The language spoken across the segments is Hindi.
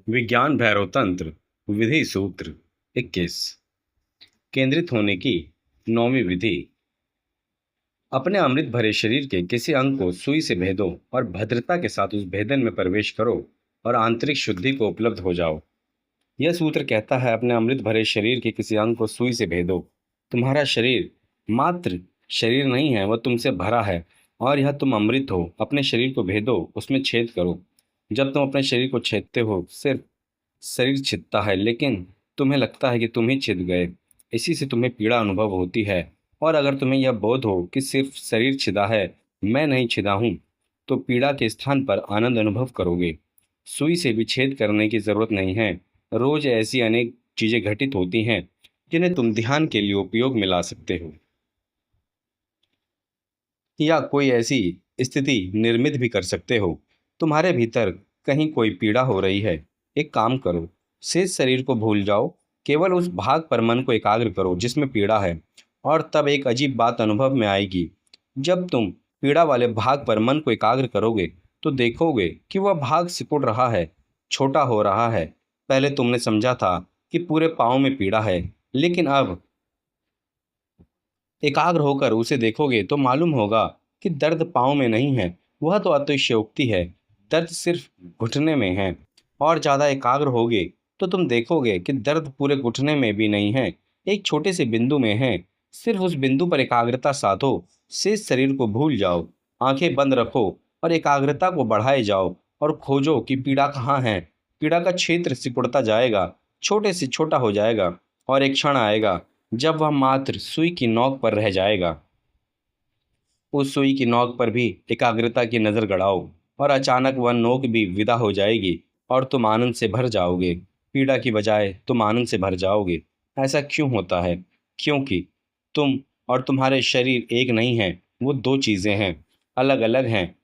विज्ञान भैरव तंत्र विधि सूत्र 21। केंद्रित होने की नौवीं विधि। अपने अमृत भरे शरीर के किसी अंग को सुई से भेदो और भद्रता के साथ उस भेदन में प्रवेश करो और आंतरिक शुद्धि को उपलब्ध हो जाओ। यह सूत्र कहता है, अपने अमृत भरे शरीर के किसी अंग को सुई से भेदो। तुम्हारा शरीर मात्र शरीर नहीं है, वह तुमसे भरा है और यह तुम अमृत हो। अपने शरीर को भेदो, उसमें छेद करो। जब तुम अपने शरीर को छेदते हो, सिर्फ शरीर छिदता है, लेकिन तुम्हें लगता है कि तुम ही छिद गए। इसी से तुम्हें पीड़ा अनुभव होती है। और अगर तुम्हें यह बोध हो कि सिर्फ शरीर छिदा है, मैं नहीं छिदा हूँ, तो पीड़ा के स्थान पर आनंद अनुभव करोगे। सुई से भी छेद करने की जरूरत नहीं है। रोज ऐसी अनेक चीजें घटित होती हैं जिन्हें तुम ध्यान के लिए उपयोग में ला सकते हो, या कोई ऐसी स्थिति निर्मित भी कर सकते हो। तुम्हारे भीतर कहीं कोई पीड़ा हो रही है, एक काम करो, शेष शरीर को भूल जाओ, केवल उस भाग पर मन को एकाग्र करो जिसमें पीड़ा है। और तब एक अजीब बात अनुभव में आएगी। जब तुम पीड़ा वाले भाग पर मन को एकाग्र करोगे, तो देखोगे कि वह भाग सिकुड़ रहा है, छोटा हो रहा है। पहले तुमने समझा था कि पूरे पाँव में पीड़ा है, लेकिन अब एकाग्र होकर उसे देखोगे तो मालूम होगा कि दर्द पाँव में नहीं है। वह तो अतिशयोक्ति है, दर्द सिर्फ घुटने में है। और ज़्यादा एकाग्र होगे तो तुम देखोगे कि दर्द पूरे घुटने में भी नहीं है, एक छोटे से बिंदु में है। सिर्फ उस बिंदु पर एकाग्रता साधो, शेष शरीर को भूल जाओ, आंखें बंद रखो और एकाग्रता को बढ़ाए जाओ और खोजो कि पीड़ा कहाँ है। पीड़ा का क्षेत्र सिकुड़ता जाएगा, छोटे से छोटा हो जाएगा और एक क्षण आएगा जब वह मात्र सुई की नोक पर रह जाएगा। उस सुई की नोक पर भी एकाग्रता की नज़र गड़ाओ और अचानक वह नोक भी विदा हो जाएगी और तुम आनंद से भर जाओगे। पीड़ा की बजाय तुम आनंद से भर जाओगे। ऐसा क्यों होता है? क्योंकि तुम और तुम्हारे शरीर एक नहीं हैं, वो दो चीज़ें हैं, अलग अलग हैं।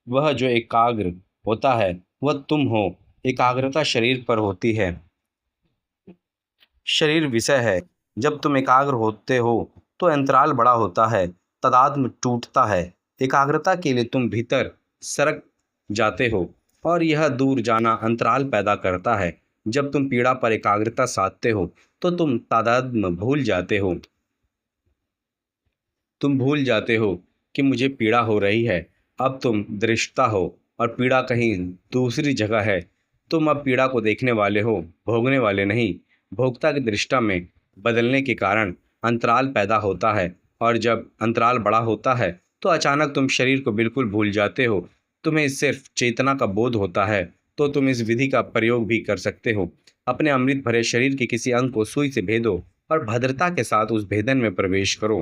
वह जो एकाग्र होता है वह तुम हो, एकाग्रता शरीर पर होती है, शरीर विषय है। जब तुम एकाग्र होते हो तो अंतराल बड़ा होता है, तादात्म्य टूटता है। एकाग्रता के लिए तुम भीतर सरक जाते हो और यह दूर जाना अंतराल पैदा करता है। जब तुम पीड़ा पर एकाग्रता साधते हो तो तुम तादात्म्य भूल जाते हो। तुम भूल जाते हो कि मुझे पीड़ा हो रही है। अब तुम दृष्टा हो और पीड़ा कहीं दूसरी जगह है। तुम अब पीड़ा को देखने वाले हो, भोगने वाले नहीं। भोक्ता की दृष्टा में बदलने के कारण अंतराल पैदा होता है और जब अंतराल बड़ा होता है तो अचानक तुम शरीर को बिल्कुल भूल जाते हो। तुम्हें सिर्फ चेतना का बोध होता है। तो तुम इस विधि का प्रयोग भी कर सकते हो। अपने अमृत भरे शरीर के किसी अंग को सुई से भेदो और भद्रता के साथ उस भेदन में प्रवेश करो।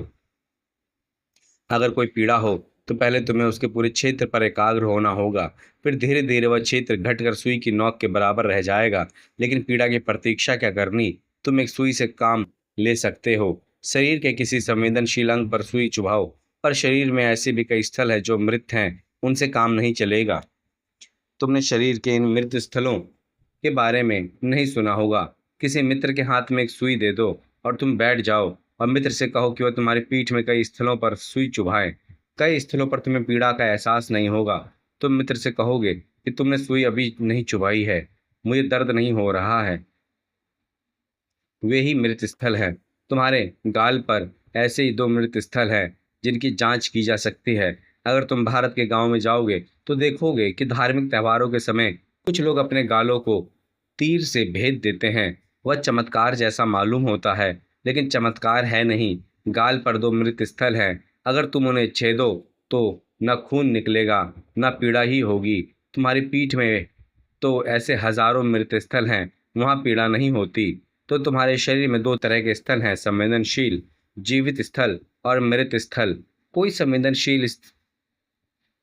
अगर कोई पीड़ा हो तो पहले तुम्हें उसके पूरे क्षेत्र पर एकाग्र होना होगा। फिर धीरे धीरे वह क्षेत्र घटकर सुई की नोक के बराबर रह जाएगा। लेकिन पीड़ा की प्रतीक्षा क्या करनी, तुम एक सुई से काम ले सकते हो। शरीर के किसी संवेदनशील अंग पर सुई चुभाओ। पर शरीर में ऐसे भी कई स्थल है जो मृत हैं, उनसे काम नहीं चलेगा। तुमने शरीर के इन मृत स्थलों के बारे में नहीं सुना होगा। किसी मित्र के हाथ में एक सुई दे दो और तुम बैठ जाओ और मित्र से कहो कि वह तुम्हारी पीठ में कई स्थलों पर सुई चुभाए। कई स्थलों पर तुम्हें पीड़ा का एहसास नहीं होगा। तुम मित्र से कहोगे कि तुमने सुई अभी नहीं चुभाई है, मुझे दर्द नहीं हो रहा है। वे ही मृत स्थल हैं। तुम्हारे गाल पर ऐसे ही दो मृत स्थल हैं जिनकी जांच की जा सकती है। अगर तुम भारत के गांव में जाओगे तो देखोगे कि धार्मिक त्योहारों के समय कुछ लोग अपने गालों को तीर से भेद देते हैं। वह चमत्कार जैसा मालूम होता है, लेकिन चमत्कार है नहीं। गाल पर दो मृत स्थल हैं। अगर तुम उन्हें छेदो तो न खून निकलेगा, न पीड़ा ही होगी। तुम्हारी पीठ में तो ऐसे हजारों मृत स्थल हैं, वहाँ पीड़ा नहीं होती। तो तुम्हारे शरीर में दो तरह के स्थल हैं, संवेदनशील जीवित स्थल और मृत स्थल। कोई संवेदनशील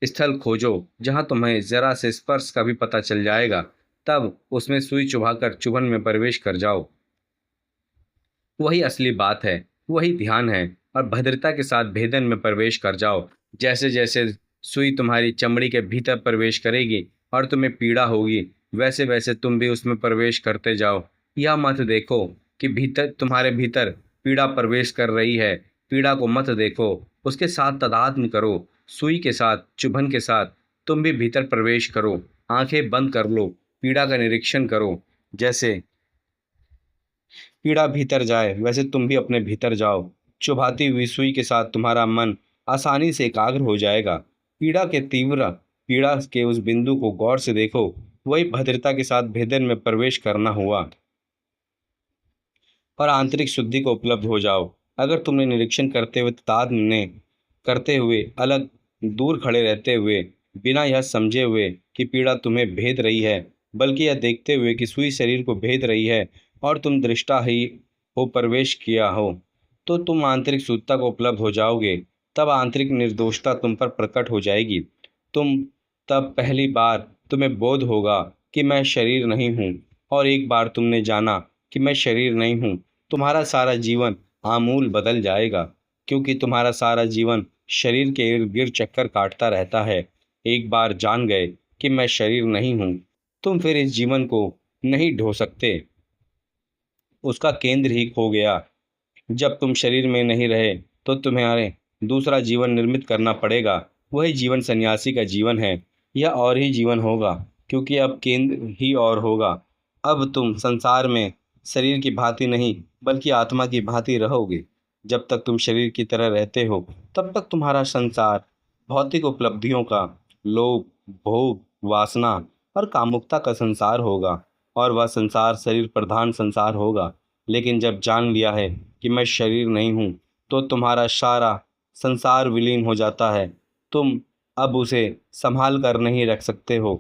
स्थल खोजो जहां तुम्हें जरा से स्पर्श का भी पता चल जाएगा। तब उसमें सुई चुभाकर चुभन में प्रवेश कर जाओ। वही असली बात है, वही ध्यान है। और भद्रता के साथ भेदन में प्रवेश कर जाओ। जैसे जैसे सुई तुम्हारी चमड़ी के भीतर प्रवेश करेगी और तुम्हें पीड़ा होगी, वैसे वैसे तुम भी उसमें प्रवेश करते जाओ। यह मत देखो कि भीतर तुम्हारे भीतर पीड़ा प्रवेश कर रही है। पीड़ा को मत देखो, उसके साथ तादात्म्य करो। सुई के साथ, चुभन के साथ तुम भी भीतर प्रवेश करो। आंखें बंद कर लो पीड़ा का निरीक्षण करो। जैसे पीड़ा भीतर जाए वैसे तुम भी अपने भीतर जाओ। चुभाती हुई सुई के साथ तुम्हारा मन आसानी से एकाग्र हो जाएगा। पीड़ा के उस बिंदु को गौर से देखो। वही भद्रता के साथ भेदन में प्रवेश करना हुआ और आंतरिक शुद्धि को उपलब्ध हो जाओ। अगर तुमने निरीक्षण करते हुए अलग दूर खड़े रहते हुए बिना यह समझे हुए कि पीड़ा तुम्हें भेद रही है, बल्कि यह देखते हुए कि सुई शरीर को भेद रही है और तुम दृष्टा ही हो प्रवेश किया हो, तो तुम आंतरिक शुद्धता को उपलब्ध हो जाओगे। तब आंतरिक निर्दोषता तुम पर प्रकट हो जाएगी। तुम तब पहली बार तुम्हें बोध होगा कि मैं शरीर नहीं हूँ। और एक बार तुमने जाना कि मैं शरीर नहीं हूँ, तुम्हारा सारा जीवन आमूल बदल जाएगा, क्योंकि तुम्हारा सारा जीवन शरीर के इर्द गिर्द चक्कर काटता रहता है। एक बार जान गए कि मैं शरीर नहीं हूँ, तुम फिर इस जीवन को नहीं ढो सकते। उसका केंद्र ही खो गया। जब तुम शरीर में नहीं रहे तो तुम्हारे दूसरा जीवन निर्मित करना पड़ेगा। वही जीवन सन्यासी का जीवन है। यह और ही जीवन होगा, क्योंकि अब केंद्र ही और होगा। अब तुम संसार में शरीर की भांति नहीं बल्कि आत्मा की भांति रहोगे। जब तक तुम शरीर की तरह रहते हो तब तक तुम्हारा संसार भौतिक उपलब्धियों का, लोभ, भोग, वासना और कामुकता का संसार होगा, और वह संसार शरीर प्रधान संसार होगा। लेकिन जब जान लिया है कि मैं शरीर नहीं हूँ, तो तुम्हारा सारा संसार विलीन हो जाता है। तुम अब उसे संभाल कर नहीं रख सकते हो।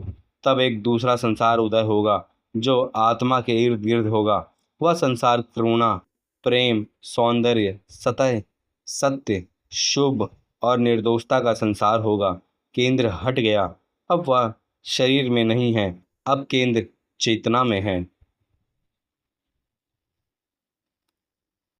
तब एक दूसरा संसार उदय होगा जो आत्मा के इर्द गिर्द होगा। वह संसार करुणा, प्रेम, सौंदर्य, सतह, सत्य, शुभ और निर्दोषता का संसार होगा। केंद्र हट गया। अब वह शरीर में नहीं है, अब केंद्र चेतना में है।